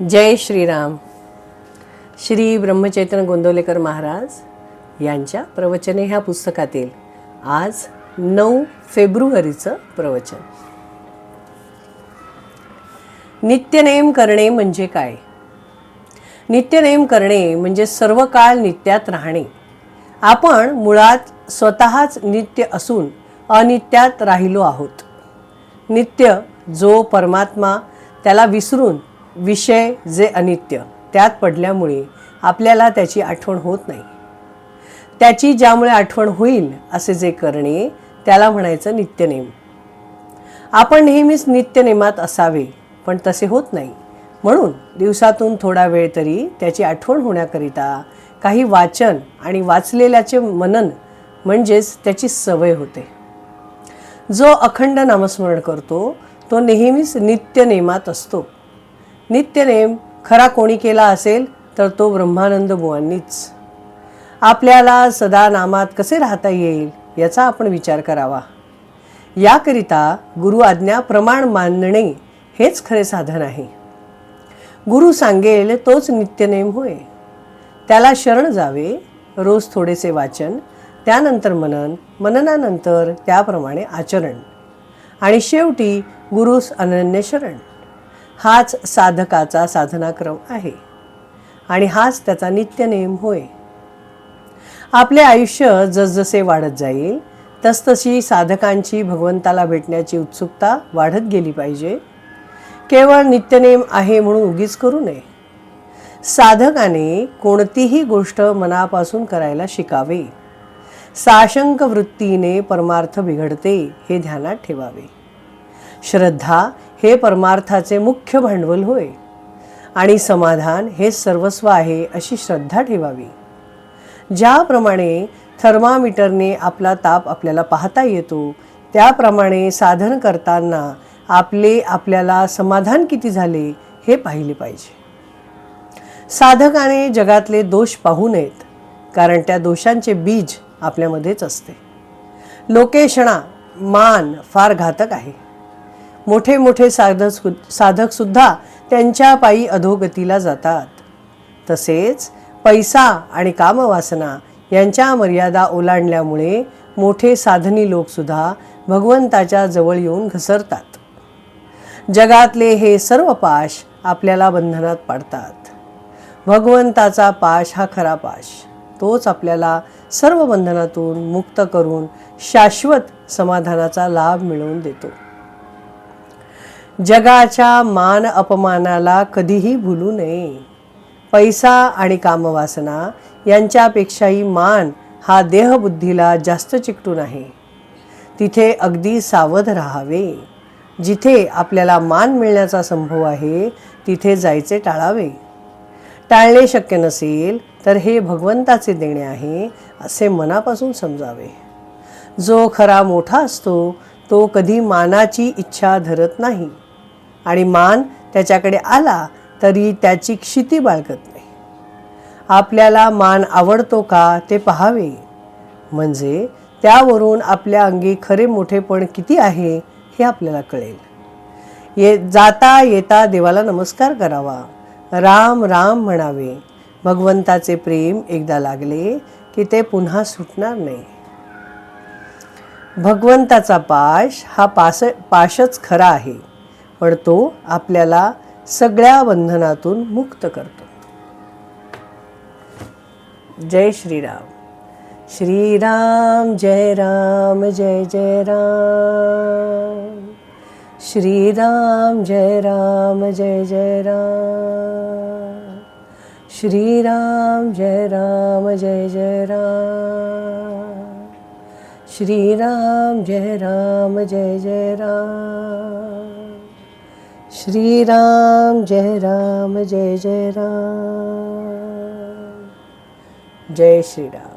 जय श्रीराम. श्री ब्रह्मचैतन्य गोंदवलेकर महाराज यांच्या प्रवचने ह्या पुस्तकातील आज 9 फेब्रुवारीचं प्रवचन. नित्यनेम करणे म्हणजे काय? नित्यनेम करणे म्हणजे सर्व काळ नित्यात राहणे. आपण मुळात स्वतःच नित्य असून अनित्यात राहिलो आहोत. नित्य जो परमात्मा त्याला विसरून विषय जे अनित्य त्यात पडल्यामुळे आपल्याला त्याची आठवण होत नाही. त्याची ज्यामुळे आठवण होईल असे जे करणे त्याला म्हणायचं नित्यनेम. आपण नेहमीच नित्यनेमात असावे पण तसे होत नाही. म्हणून दिवसातून थोडा वेळ तरी त्याची आठवण होण्याकरिता काही वाचन आणि वाचलेल्याचे मनन म्हणजेच त्याची सवय होते. जो अखंड नामस्मरण करतो तो नेहमीच नित्यनेमात असतो. नित्यनेम खरा कोणी केला असेल तर तो ब्रह्मानंद बुवांनीच. आपल्याला सदा नामात कसे राहता येईल याचा आपण विचार करावा. याकरिता गुरु आज्ञा प्रमाण मानणे हेच खरे साधन आहे. गुरु सांगेल तोच नित्यनेम होय. त्याला शरण जावे. रोज थोडेसे वाचन, त्यानंतर मनन, मननानंतर त्याप्रमाणे आचरण आणि शेवटी गुरुस अनन्य शरण. हाच साधकाचा साधनाक्रम आहे आणि हाच त्याचा नित्यनेम होय. आपले आयुष्य जसजसे वाढत जाईल तसतशी साधकांची भगवंताला भेटण्याची उत्सुकता वाढत गेली पाहिजे. केवळ नित्यनेम आहे म्हणून उगीच करू नये. साधकाने कोणतीही गोष्ट मनापासून करायला शिकावे. साशंक वृत्तीने परमार्थ बिघडते हे ध्यानात ठेवावे. श्रद्धा हे परमार्थाचे मुख्य भांडवल होय आणि समाधान हे सर्वस्व आहे अशी श्रद्धा ठेवावी. ज्याप्रमाणे थर्मामीटरने आपला ताप आपल्याला पाहता येतो त्याप्रमाणे साधन करताना आपल्याला समाधान किती झाले हे पाहिले पाहिजे. साधकाने जगातले दोष पाहू नयेत कारण त्या दोषांचे बीज आपल्यामध्येच असते. लोकेशणा मान फार घातक आहे. मोठे मोठे साधक सुद्धा त्यांच्या पायी अधोगतीला जातात. तसेच पैसा आणि कामवासना यांच्या मर्यादा ओलांडल्यामुळे मोठे साधनी लोकसुद्धा भगवंताच्या जवळ येऊन घसरतात. जगातले हे सर्व पाश आपल्याला बंधनात पाडतात. भगवंताचा पाश हा खरा पाश. तोच आपल्याला सर्व बंधनातून मुक्त करून शाश्वत समाधानाचा लाभ मिळवून देतो. जगाच्या मान अपमानाला कधीही भुलू नये. पैसा आणि कामवासना यांच्यापेक्षाही मान हा देहबुद्धीला जास्त चिकटून आहे. तिथे अगदी सावध राहावे. जिथे आपल्याला मान मिळण्याचा संभव आहे तिथे जायचे टाळावे. टाळणे शक्य नसेल तर हे भगवंताचे देणे आहे असे मनापासून समजावे. जो खरा मोठा असतो तो कधी मानाची इच्छा धरत नाही आणि मान त्याच्याकडे आला तरी त्याची क्षिती बाळगत नाही. आपल्याला मान आवडतो का ते पाहावे म्हणजे त्यावरून आपल्या अंगी खरे मोठेपण किती आहे हे आपल्याला कळेल. जाता येता देवाला नमस्कार करावा. राम राम म्हणावे. भगवंताचे प्रेम एकदा लागले की ते पुन्हा सुटणार नाही. भगवंताचा पाश हा पाशच खरा आहे पण तो आपल्याला सगळ्या बंधनातून मुक्त करतो. जय श्रीराम. श्रीराम जय राम जय जय राम. श्रीराम जय राम जय जय राम. श्रीराम जय राम जय जय राम. श्रीराम जय राम जय जय राम. श्रीराम जय राम जय जय राम. जय श्रीराम.